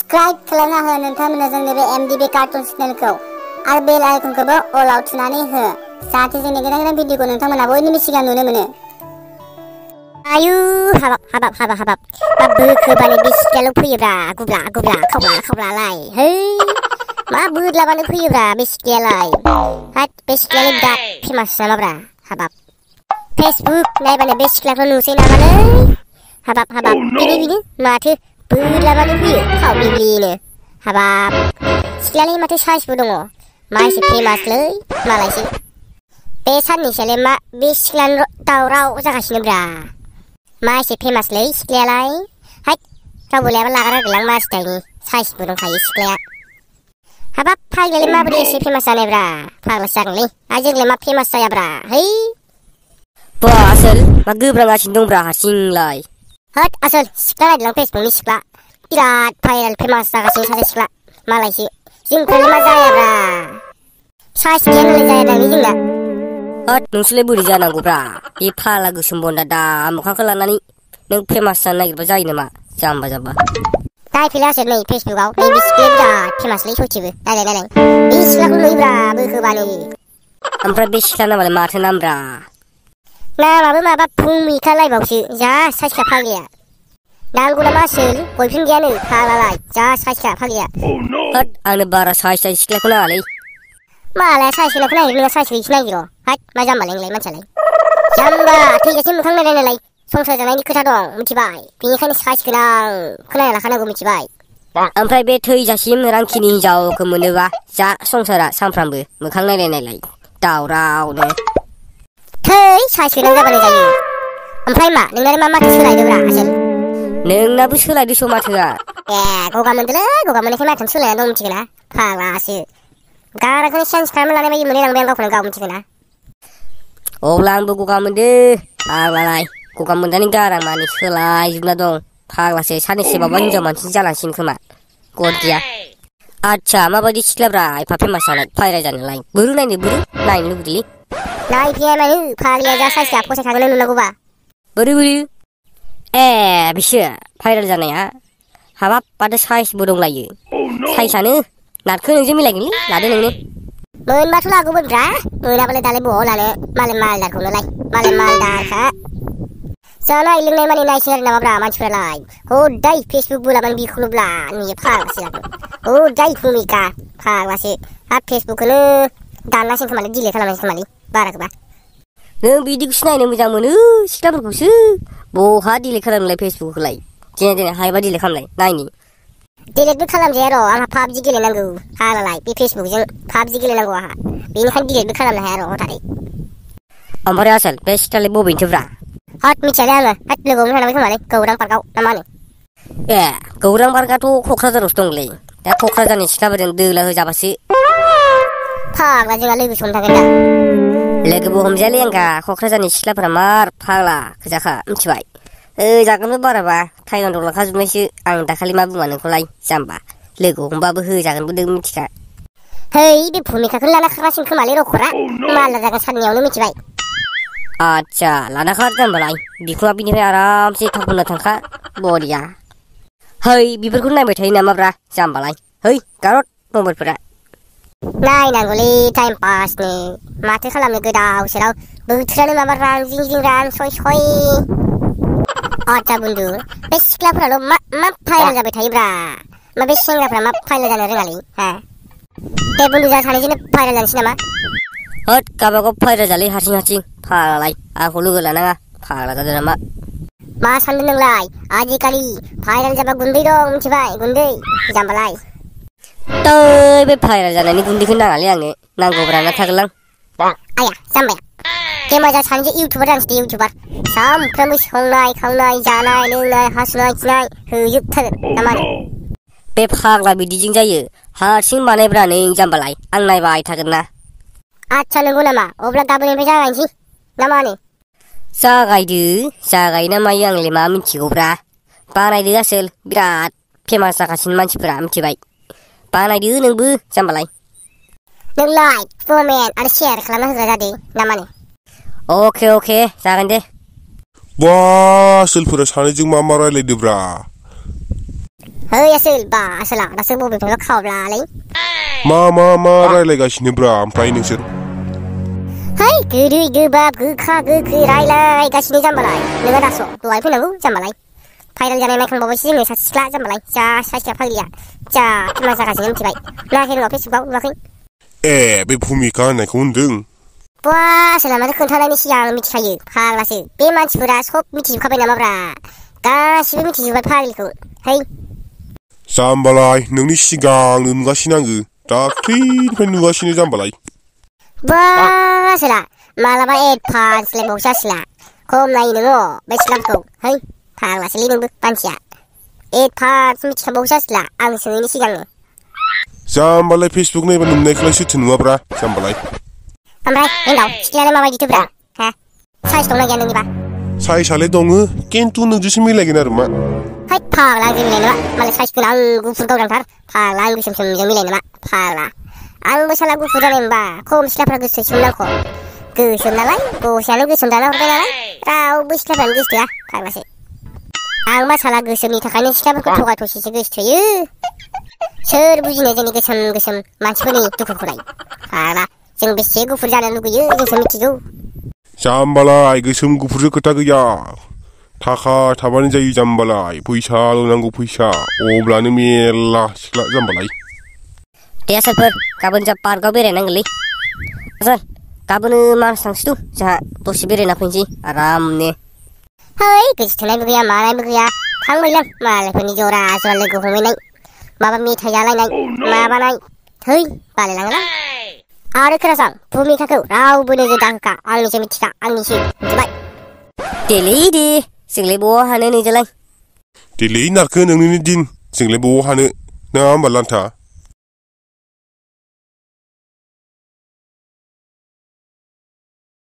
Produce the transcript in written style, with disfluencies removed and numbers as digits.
Subscribe खालामना हो नोंथांमोना जोंनि बे MDB कार्टुन चेनेलखौ आरो बेल आइकनखौबो अलाव थुनानै हो जाहाथे जोंनि गोदान गोदान भिडिअखौ नोंथांमोना बयनिबो सिगां नुनो मोनो। आयु हाबाब मा बोखोबानो बे सिख्लायाल' फैयोब्रा गुब्ला खावब्लालाय है मा बोदलाबानो फैयोब्रा बे सिख्लायालाय हाट बे सिख्लायालाय बिराद फेमास नामाब्रा हाबाब फेसबुक नायबानो बे सिख्लाखौ नुसै नामालै हाबाब बिनो माथो बोदलाबानो फैयो खावब्लिब्लिनो हाबाब सिख्लायालाय माथो साइसबो दङ मा एसे फेमासलै मालायसो बे साननैसोलाय मा बे सिख्लानि दावराव जागासिनोब्रा मा एसे फेमासलै सिख्लायालाय हाट रावबो लायाबा लाग्रा गैलां मा स्टाइलनि साइसबो दंखायो सिख्लाया हाबाब फाग्लायालाय माबोरै एसे फेमास जानायब्रा फाग्लासो जागोनलै आजोंलाय मा फेमास जायाब्रा है बा आसोल मा गोब्रांगासिनो दंब्रा हारसिंलाय होद आसोल सिख्ला नायदों फेसबुकनि सिख्ला बिराद भाइरेल फेमास जागासिनो सासे सिख्ला मालायसो जोंखौलाय मा जायाब्रा साइस गैया नालाय जायादांलै जोंना होद नोंसोरलाय बोरै जानांगौब्रा बे फाला गोसोम बन्दा दा मोखांखौ लानानै नों फेमास जानो नागिरबा जायो नामा जाम्बा नायफैलाय आसोल नै फेसबुकआव नै बे सिख्लाया बिराद फेमासलै सयथिबो नायलाय बे सिख्लाखौ नुयोब्रा बोखोबानो ओमफ्राय बे सिख्ला नामालाय माथो नामब्रा नामाबो माबा भुमिखा लायबावसो जा साइसखा फाग्लिया नांगौ नामा आसोल बयफ्रेन्ड गैयानो फाग्लालाय जा साइसखा फाग्लिया होद आंनो बारा साइस सिख्लाखौ नाङालै मालाया साइस गोनांखौ नागिरो नोंहा साइस गैयिखौ नागिरो हाट मा जाम्बालाय नोंलाय मानसियालाय जाम्बा थैजासिम मोखां नायलाय संसार जानायनि खोथा दं मिथिबाय बेनिखायनो साइस गोनांखौ नायना लाखानांगौ मिथिबाय ओमफ्राय बे थैजासिम रांखिनि हिनजावखौ मोनोबा जा संसारा सानफ्रामबो मोखां नायलाय दावरावनो थै साइस गोनां जाबानो जायो ओमफ्राय मा नोंनालाय मा माथो सोलायदोब्रा आसोल नोंनाबो सोलायदोस' माथोआ ए गगा मोनदोंलै गगा मोननायखाय माथोआनो सोलायना दं मिथिगोना फाग्लासो गारांखौनो चेन्ज खालामना लानाय बायदि मोनलायलांबाय आं गावखौनो गाव मिथिगोना अब्ला आंबो गगा मोनदो फाग्लालाय गगा मोननानै गारां मानि सोलायजोबना दं फाग्लासो साननैसो बाबा हिनजाव मानसि जालांसिगोन खोमा गदिया आदसा माबायदि सिख्लाब्रा एफा फेमास जानाय भाइरेल जानायलाय बोरो नायनो लुगैदोंलै नायफैया मानो फाग्लिया जा साइसआ फसायखागोन नुनांगौबा बोरो ए बिसो भाइरेल जानाया हाबाब माथो साइसबो दंलायो साइसआनो नाथखो नोंजों मिलायगोनलै लादो नोंनो मोनबाथ' लागौमोनब्रा मोनाबालाय दालाय बबाव लानो मालाय मालदारखौनोलाय मालाय मालदारखा जानाय लोंनाय माने नायसै आरो नामाब्रा मानसिफ्रालाय हदाय फेसबुक बोलाबानो बिखौनोब्ला नुयो फाग्लासो जागोन हदाय भुमिका फाग्लासो हाब फेसबुकखौनो दाननांसिगोन खोमालै डिलेट खालामनांसिगोन खोमालै बाराखोबा नों बिदिखौसो नायनो मोजां मोनो सिख्लाफोरखौसो बहा डिलेट खालामनोलाय फेसबुकखौलाय जेने हायोबा डिलेट खालामलाय नायनि डिलेटबो खालामजाया र' आंहा पाबजि गेलेनांगौ फाग्लालाय बे फेसबुकजों पाबजि गेलेनांगौ आंहा बेनिखायनो डिलेटबो खालामनो हाया र' हथारै ओमफ्राय आसोल बे सिख्लालाय बबेनिथोब्रा हद मिथियालै आङो हद लोगोआवनो थांबाय खोमालै गौरां पार्कआव ना मा होनो ए गौरां पार्कआथ' क'क्राझारावसो दंलै दा क'क्राझारनि सिख्लाफोरजों दोला होजाबासो फाग्ला जोंहा लोगो सम थागोन दा लोगोबो हमजायालै आंगा क'क्राझारनि सिख्लाफोरा मार फाग्ला गोजाखा मिथिबाय जागोनबो बाराबा थाइगन्द लांखाजोबनायसो आं दाखालि मा बुङा नोंखौलाय जाम्बा लोगो हमबाबो होजागोनबो नों मिथिखा है बे भुमिकाखौनो लाना खारगासिनो खोमालै रखरा माला जागोन साननैयावनो मिथिबाय आदसा लाना खार जाम्बालाय बिखुङा बिनिफ्राय आरामसे थावखौनो थांखा बरिया है बेफोरखौ नायबाय थायो नामाब्रा जाम्बालाय है गारद मबाइलफोरा नायनांगौलै टाइम पासनो माथो खालामनो गोदाव सोराव बोथोरानो माबा रां जिं रां सय आदसा बुन्दु बे सिख्लाफोराल' मा भाइरेल जाबाय थायोब्रा मा बे सेंग्राफ्रा मा भाइरेल जानो रोङालै हा दे बुन्दु जा सानैजोंनो भाइरेल जानोसै नामा होद गावबागाव भाइरेल जालै हारसिं फाग्लालाय आंखौ लोगो लानाङा फाग्ला जादों नामा मा सानदों नोंलाय आजिखालि भाइरेल जाबा गुन्दै दं मिथिबाय गुन्दै जाम्बालाय बे भाइरेल जानायनि गुन्दैखौ नाङालै आंनो नांगौब्रा थागोनलां आया जाम्बाया दे मोजां सानैजों इउटुबार जानोसै दे इउटुबार सानफ्रामबो संनाय खावनाय जानाय लोंनाय हासुनाय खिनाय होजोबथारगोन ना मा होनो बे फाग्ला बिदिजों जायो हारसिं बानायब्रा नों जाम्बालाय आं नायबाय थागोन ना आदसा नंगौ नामा अब्ला गाबोननिफ्राय जागायनोसै ना मा होनो जागायना मायो आंलाय मा मिथिगौब्रा बानायदो आसोल बिराद फेमास जागासिनो मानसिफोरा मिथिबाय बानायदो नोंबो जाम्बालाय नों लाइक कमेन्ट आरो शेयार खालामना होग्रा जादो ना मा होनो अके जागोन दे बा आसोलफोरा सानैजों मा रायलायदोब्रा ฮ้ยอาสึบ้าอาสละดัสบูเป็นว่าข่าวลาเลยมาरायलायगासिनो ब्रा ओमफ्राय नोंसोर เฮ้ยกูดุยกูบ้ากูข้ากูคือरायलायगासिनो जाम्बालाय नोङो दास' दहाय फैनांगौ जाम्बालाय भाइरेल जानाय नायखांबावबायसो जोङो सासे सिख्ला जाम्बालाय जा सासेया फाग्लिया जा मा जागासिनो मिथिबाय नायाखै नोंनाव फेसबुकआव नुवाखै बे भुमिका होननायखौ होनदों बा आसोला माथो खोन्थानायनि सिगां मिथिखायो फाग्लासो बे मानसिफोरा सब मिथिजोबखाबाय नामाब्रा गासिबो मिथिजोबबाय फाग्लिखौ है जाम्बालाय नोंनि सिगांनो नुगासिनो आङो दाख्लैनिफ्राय नुगासिनो जाम्बालाय बा आसोला मालाबा एडभान्स लायबावसो आसोला खम नायो नोङो बे सिख्लाफोरखौ है फाग्लासोलै नोंबो मानसिया एडभान्स मिथिखाबावसो आसोला आं सोंनायनि सिगांनो जाम्बालाय फेसबुक नायबा नुनायखौलाय सोरथो नुवाब्रा जाम्बालाय ओमफ्राय हिन्जाव सिख्लायालाय माबायदिथोब्रा हा साइज दंना गैया नोंनिबा साइजआलाय दङ खिन्थु नोंजोंसो मिलायगोन आरो मा है फाग्ला आंजों मिलायनो मा मालाय साइज गोनां गुफुर गावदांथार फाग्ला आं गोसोमसोमजों मिलायनो मा फाग्ला आंबो साला गुफुर जानाय मोनबा खम सिख्लाफ्रा गोसोसोमोन आंखौ गोसोम नालाय गसायानो गोसोम दाना हरबाय नालाय रावबो सिख्लाफ्रानो गोसोथोआ फाग्लासो आंबा साला गोसोमनि थाखायनो सिख्लाफोरखौ थगाय थसिसो गोसोथोयो सोर बुजिनो जोंनि गोसोम मानसिफोरनि दुखुखौलाय फाग्ला जों बेसे गुफुर जानो लुगैयो जोंसो मिथिगौ जाम्बालाय गोसोम गुफुरजों खोथा गैया थाखा थाबानो जायो जाम्बालाय फैसाल' नांगौ फैसा अब्लानो मेरला सिख्ला जाम्बालाय दे आसोलफोर गाबोन जा पार्कआव बेरायनांगोनलै आसोल गाबोनो मानास थांसै जोंहा दसे बेरायना फैनोसै आरामनो है गोसोथोनायबो गैया मानायबो गैया थांबायलां मालायफोरनि जरा लोगो हमहैनाय माबा मेथाइ जालायनाय माबानाय है बालायलाङोलां आरो खोनासं भुमिकाखौ रावबो नोजोर दाहोखा आंनिसो मिथिखा आंनिसो मिथिबाय देलै दे जोंलाय बहा हानो नोंजोंलाय देलै नारखो नोंनिनो दिन जोंलाय बहा हानो नङा होमबा लान्था